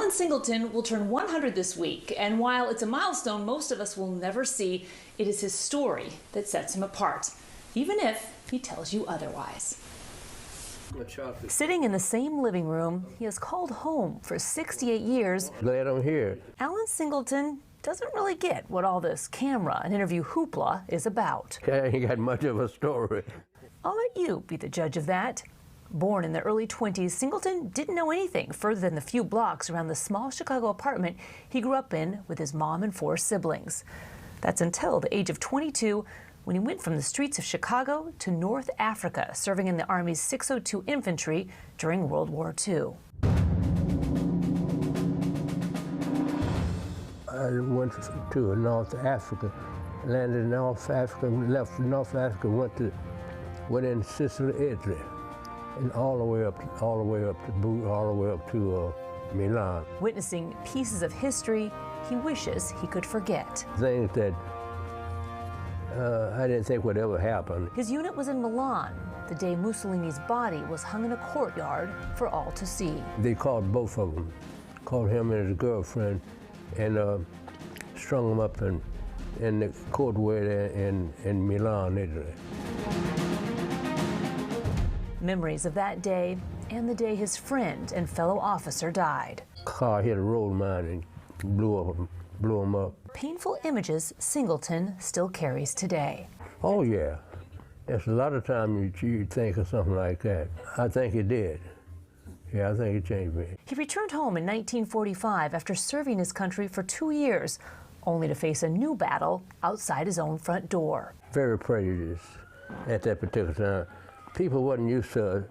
Alan Singleton will turn 100 this week, and while it's a milestone most of us will never see, it is his story that sets him apart, even if he tells you otherwise. Sitting in the same living room he has called home for 68 years, glad I'm here. Alan Singleton doesn't really get what all this camera and interview hoopla is about. I ain't got much of a story. I'll let you be the judge of that. Born in the early 20s, Singleton didn't know anything further than the few blocks around the small Chicago apartment he grew up in with his mom and 4 siblings. That's until the age of 22, when he went from the streets of Chicago to North Africa, serving in the Army's 602 Infantry during World War II. I went to North Africa, landed in North Africa, left North Africa, went in Sicily, Italy, and all the way up to Milan. Witnessing pieces of history he wishes he could forget. Things that I didn't think would ever happen. His unit was in Milan the day Mussolini's body was hung in a courtyard for all to see. They called both of them, called him and his girlfriend, and strung them up in the courtyard in Milan, Italy. Memories of that day and the day his friend and fellow officer died. Car hit a roll mine and blew him up. Painful images Singleton still carries today. Oh yeah, there's a lot of time you think of something like that. I think it did. Yeah, I think it changed me. He returned home in 1945 after serving his country for 2 years, only to face a new battle outside his own front door. Very prejudiced at that particular time. People wasn't used to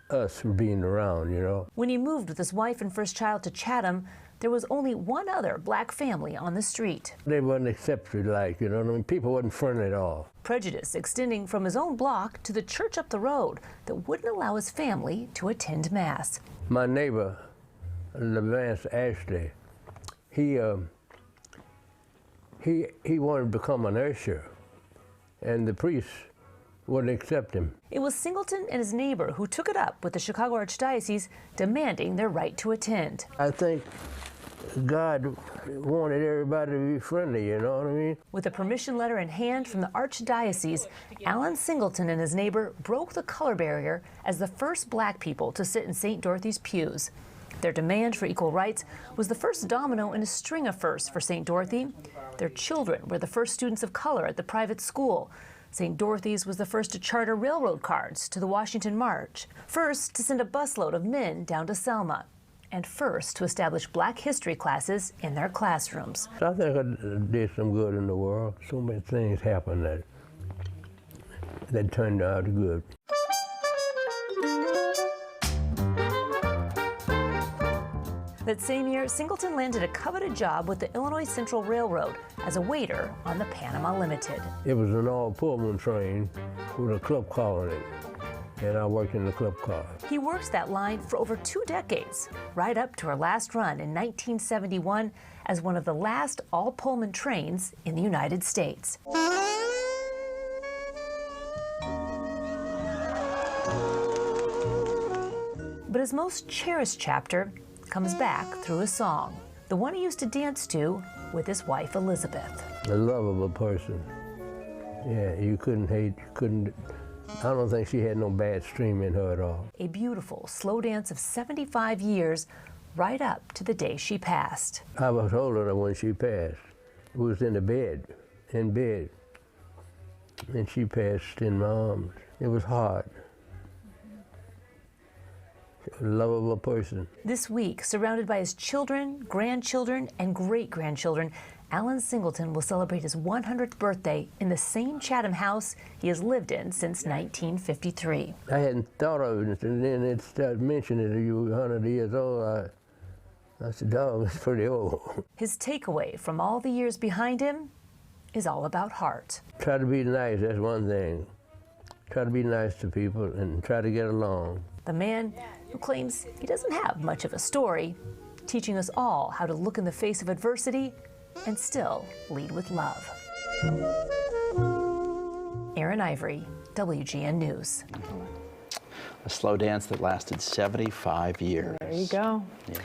us being around, you know. When he moved with his wife and first child to Chatham, there was only one other black family on the street. They wasn't accepted, like, you know what I mean? People wasn't friendly at all. Prejudice extending from his own block to the church up the road that wouldn't allow his family to attend Mass. My neighbor, Levance Ashley, he wanted to become an usher, and the priest wouldn't accept him. It was Singleton and his neighbor who took it up with the Chicago Archdiocese, demanding their right to attend. I think God wanted everybody to be friendly, you know what I mean? With a permission letter in hand from the Archdiocese, Alan Singleton and his neighbor broke the color barrier as the first black people to sit in St. Dorothy's pews. Their demand for equal rights was the first domino in a string of firsts for St. Dorothy. Their children were the first students of color at the private school. St. Dorothy's was the first to charter railroad cars to the Washington March, first to send a busload of men down to Selma, and first to establish Black history classes in their classrooms. I think I did some good in the world. So many things happened that turned out good. That same year, Singleton landed a coveted job with the Illinois Central Railroad as a waiter on the Panama Limited. It was an all-Pullman train with a club car in it, and I worked in the club car. He worked that line for over 2 decades, right up to her last run in 1971 as one of the last all-Pullman trains in the United States. But his most cherished chapter comes back through a song, the one he used to dance to with his wife Elizabeth. A lovable person. Yeah, you couldn't hate, I don't think she had no bad stream in her at all. A beautiful slow dance of 75 years, right up to the day she passed. I was holding her when she passed. We was in bed, and she passed in my arms. It was hard. A lovable person. This week, surrounded by his children, grandchildren, and great-grandchildren, Alan Singleton will celebrate his 100th birthday in the same Chatham house he has lived in since 1953. I hadn't thought of it, and then it started mentioning that you were 100 years old. I said, dog, it's pretty old. His takeaway from all the years behind him is all about heart. Try to be nice, that's one thing. Try to be nice to people and try to get along. The man who claims he doesn't have much of a story, teaching us all how to look in the face of adversity and still lead with love. Erin Ivory, WGN News. a slow dance that lasted 75 years. There you go. Yeah.